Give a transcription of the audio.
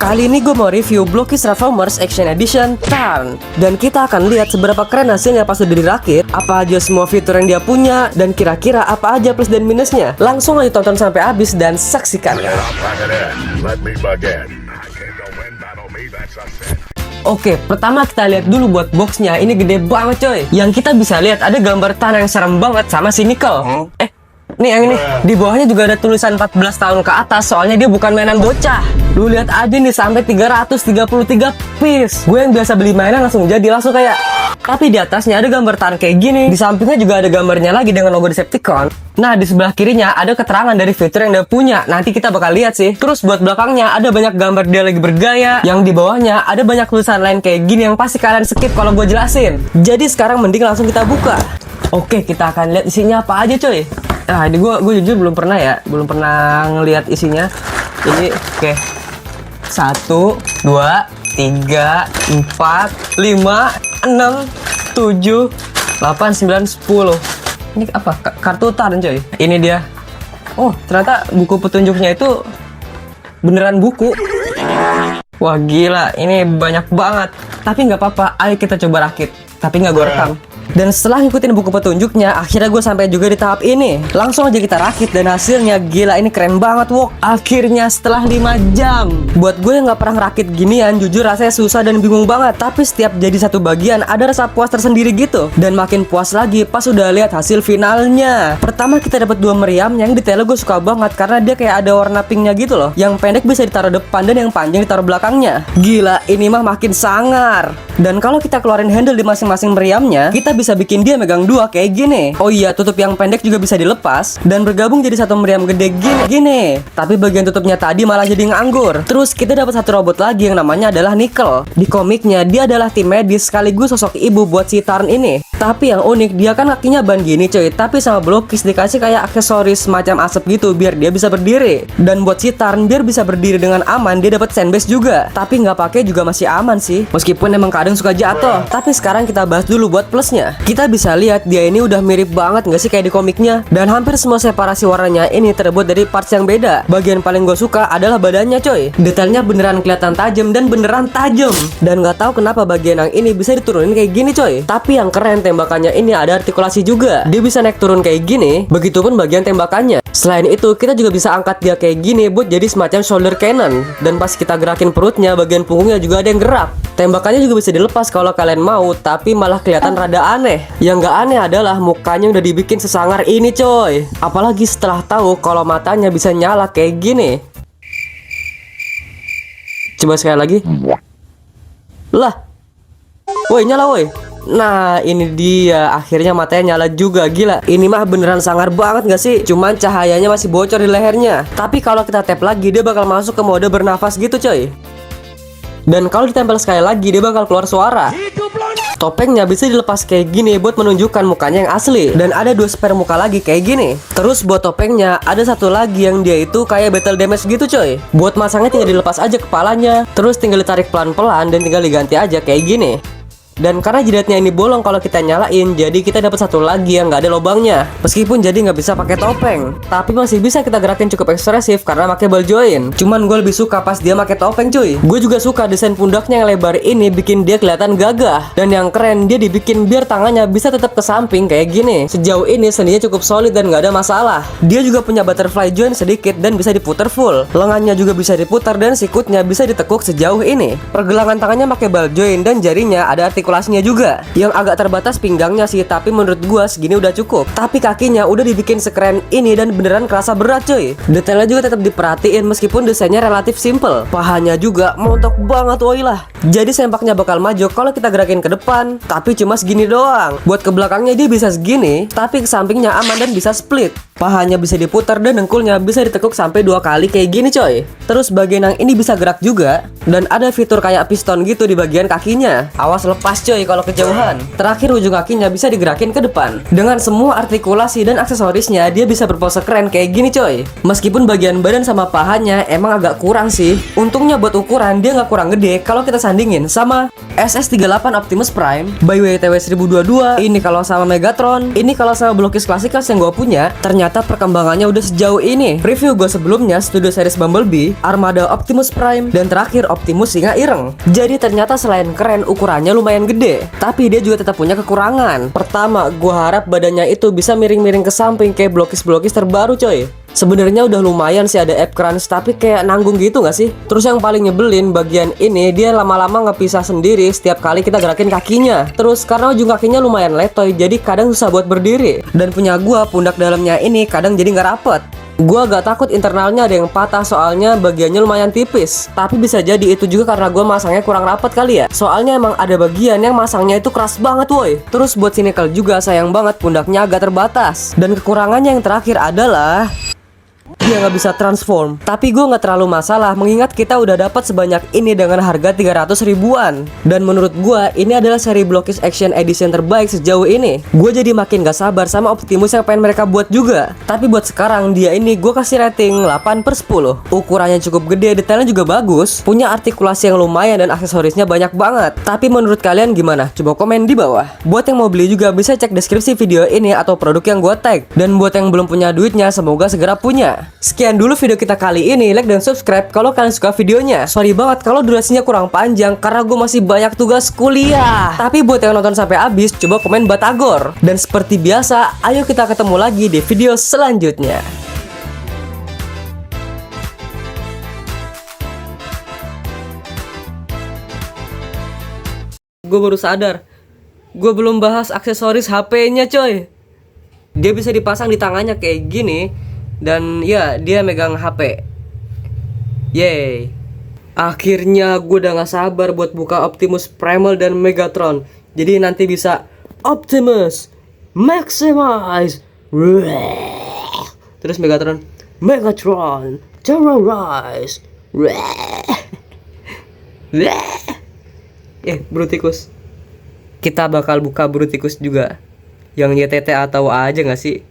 Kali ini gue mau review Blockist Reformers Action Edition Tarn. Dan kita akan lihat seberapa keren hasilnya pas udah dirakit, apa aja semua fitur yang dia punya, dan kira-kira apa aja plus dan minusnya. Langsung aja tonton sampai habis dan saksikan. Oke, pertama kita lihat dulu buat boxnya. Ini gede banget coy. Yang kita bisa lihat ada gambar tanah yang serem banget sama si Nickel. Nih yang ini, di bawahnya juga ada tulisan 14 tahun ke atas, soalnya dia bukan mainan bocah. Lu lihat aja nih, sampai 333 piece. Gue yang biasa beli mainan langsung kayak. Tapi di atasnya ada gambar tangan kayak gini. Di sampingnya juga ada gambarnya lagi dengan logo Decepticon. Nah, di sebelah kirinya ada keterangan dari fitur yang dia punya. Nanti kita bakal lihat sih. Terus buat belakangnya ada banyak gambar dia lagi bergaya. Yang di bawahnya ada banyak tulisan lain kayak gini yang pasti kalian skip kalau gue jelasin. Jadi sekarang mending langsung kita buka. Oke, kita akan lihat isinya apa aja coy. Nah, ini gue jujur belum pernah ngelihat isinya. Ini oke. 1, 2, 3, 4, 5, 6, 7, 8, 9, 10. Ini apa? Kartu Tarn coy. Ini dia. Oh, ternyata buku petunjuknya itu beneran buku. Wah gila, ini banyak banget. Tapi nggak apa-apa, ayo kita coba rakit. Tapi nggak gue rekam. Dan setelah ngikutin buku petunjuknya, akhirnya gue sampai juga di tahap ini. Langsung aja kita rakit dan hasilnya gila, ini keren banget wok. Akhirnya setelah 5 jam. Buat gue yang gak pernah rakit ginian, jujur rasanya susah dan bingung banget. Tapi setiap jadi satu bagian ada rasa puas tersendiri gitu. Dan makin puas lagi pas udah lihat hasil finalnya. Pertama kita dapat 2 meriam yang detailnya gue suka banget karena dia kayak ada warna pinknya gitu loh. Yang pendek bisa ditaruh depan dan yang panjang ditaruh belakangnya. Gila, ini mah makin sangar. Dan kalau kita keluarin handle di masing-masing meriamnya, kita bisa bikin dia megang 2 kayak gini. Oh iya, tutup yang pendek juga bisa dilepas dan bergabung jadi satu meriam gede gini. Tapi bagian tutupnya tadi malah jadi nganggur. Terus kita dapat satu robot lagi yang namanya adalah Nickel. Di komiknya dia adalah tim medis sekaligus sosok ibu buat si Tarn ini. Tapi yang unik, dia kan kakinya ban gini coy. Tapi sama Blockist dikasih kayak aksesoris semacam asap gitu biar dia bisa berdiri. Dan buat si Tarn biar bisa berdiri dengan aman, dia dapat sandbase juga. Tapi nggak pakai juga masih aman sih. Meskipun emang kadang suka jatuh. Tapi sekarang kita bahas dulu buat plusnya. Kita bisa lihat dia ini udah mirip banget nggak sih kayak di komiknya. Dan hampir semua separasi warnanya ini terbuat dari parts yang beda. Bagian paling gue suka adalah badannya coy. Detailnya beneran kelihatan tajam dan beneran tajam. Dan nggak tahu kenapa bagian yang ini bisa diturunin kayak gini coy. Tapi yang keren, tembakannya ini ada artikulasi juga. Dia bisa naik turun kayak gini. Begitupun bagian tembakannya. Selain itu kita juga bisa angkat dia kayak gini buat jadi semacam shoulder cannon. Dan pas kita gerakin perutnya, bagian punggungnya juga ada yang gerak. Tembakannya juga bisa dilepas kalau kalian mau, tapi malah kelihatan rada aneh. Yang nggak aneh adalah mukanya udah dibikin sesangar ini coy. Apalagi setelah tahu kalau matanya bisa nyala kayak gini. Coba sekali lagi. Lah, woi nyala woi. Nah ini dia, akhirnya matanya nyala juga. Gila, ini mah beneran sangar banget gak sih? Cuman cahayanya masih bocor di lehernya. Tapi kalau kita tap lagi, dia bakal masuk ke mode bernafas gitu coy. Dan kalau ditempel sekali lagi, dia bakal keluar suara. Topengnya bisa dilepas kayak gini buat menunjukkan mukanya yang asli. Dan ada 2 spare muka lagi kayak gini. Terus buat topengnya ada satu lagi yang dia itu kayak battle damage gitu coy. Buat masangnya tinggal dilepas aja kepalanya. Terus tinggal ditarik pelan-pelan dan tinggal diganti aja kayak gini. Dan karena jidatnya ini bolong kalau kita nyalain, jadi kita dapat satu lagi yang nggak ada lubangnya. Meskipun jadi nggak bisa pakai topeng, tapi masih bisa kita gerakin cukup ekspresif karena pakai ball joint. Cuman gue lebih suka pas dia pakai topeng cuy. Gue juga suka desain pundaknya yang lebar ini, bikin dia kelihatan gagah. Dan yang keren, dia dibikin biar tangannya bisa tetap ke samping kayak gini. Sejauh ini sendinya cukup solid dan nggak ada masalah. Dia juga punya butterfly joint sedikit dan bisa diputar full. Lengannya juga bisa diputar dan sikutnya bisa ditekuk sejauh ini. Pergelangan tangannya pakai ball joint dan jarinya ada artikulasinya juga. Yang agak terbatas pinggangnya sih, tapi menurut gua segini udah cukup. Tapi kakinya udah dibikin sekeren ini dan beneran kerasa berat cuy. Detailnya juga tetap diperhatiin meskipun desainnya relatif simple. Pahanya juga montok banget woi lah. Jadi sempaknya bakal maju kalau kita gerakin ke depan, tapi cuma segini doang. Buat ke belakangnya dia bisa segini, tapi ke sampingnya aman dan bisa split. Pahanya bisa diputar dan dengkulnya bisa ditekuk sampai 2 kali kayak gini coy. Terus bagian yang ini bisa gerak juga. Dan ada fitur kayak piston gitu di bagian kakinya. Awas lepas coy kalau kejauhan. Terakhir ujung kakinya bisa digerakin ke depan. Dengan semua artikulasi dan aksesorisnya, dia bisa berpose keren kayak gini coy. Meskipun bagian badan sama pahanya emang agak kurang sih. Untungnya buat ukuran dia nggak kurang gede kalau kita sandingin sama SS38 Optimus Prime by WTW 1022. Ini kalau sama Megatron, ini kalau sama Blockis Classicals yang gue punya, ternyata perkembangannya udah sejauh ini. Review gue sebelumnya Studio Series Bumblebee, Armada Optimus Prime, dan terakhir Optimus Singa Ireng. Jadi ternyata selain keren, ukurannya lumayan gede, tapi dia juga tetap punya kekurangan. Pertama, gue harap badannya itu bisa miring-miring ke samping kayak Blockis terbaru coy. Sebenarnya udah lumayan sih ada app crunch, tapi kayak nanggung gitu gak sih? Terus yang paling nyebelin bagian ini, dia lama-lama ngepisah sendiri setiap kali kita gerakin kakinya. Terus karena ujung kakinya lumayan letoy, jadi kadang susah buat berdiri. Dan punya gua, pundak dalamnya ini kadang jadi nggak rapet. Gua agak takut internalnya ada yang patah, soalnya bagiannya lumayan tipis. Tapi bisa jadi itu juga karena gua masangnya kurang rapet kali ya. Soalnya emang ada bagian yang masangnya itu keras banget woi. Terus buat Cynical juga sayang banget pundaknya agak terbatas. Dan kekurangannya yang terakhir adalah dia nggak bisa transform. Tapi gue nggak terlalu masalah mengingat kita udah dapat sebanyak ini dengan harga 300 ribuan. Dan menurut gue ini adalah seri Blockis Action Edition terbaik sejauh ini. Gue jadi makin gak sabar sama Optimus yang pengen mereka buat juga. Tapi buat sekarang dia ini gue kasih rating 8/10. Ukurannya cukup gede, detailnya juga bagus, punya artikulasi yang lumayan dan aksesorisnya banyak banget. Tapi menurut kalian gimana? Coba komen di bawah. Buat yang mau beli juga bisa cek deskripsi video ini atau produk yang gue tag. Dan buat yang belum punya duitnya, semoga segera punya. Sekian dulu video kita kali ini, like dan subscribe kalau kalian suka videonya. Sorry banget kalau durasinya kurang panjang karena gue masih banyak tugas kuliah. Tapi buat yang nonton sampai habis, coba komen Batagor. Dan seperti biasa, ayo kita ketemu lagi di video selanjutnya. Gue baru sadar, gue belum bahas aksesoris HP-nya coy. Dia bisa dipasang di tangannya kayak gini. Dan ya, dia megang HP. Yeay. Akhirnya gue udah gak sabar buat buka Optimus Primal dan Megatron. Jadi nanti bisa Optimus Maximize. Terus Megatron Terrorize. Brutikus. Kita bakal buka Brutikus juga. Yang YTT atau A aja gak sih?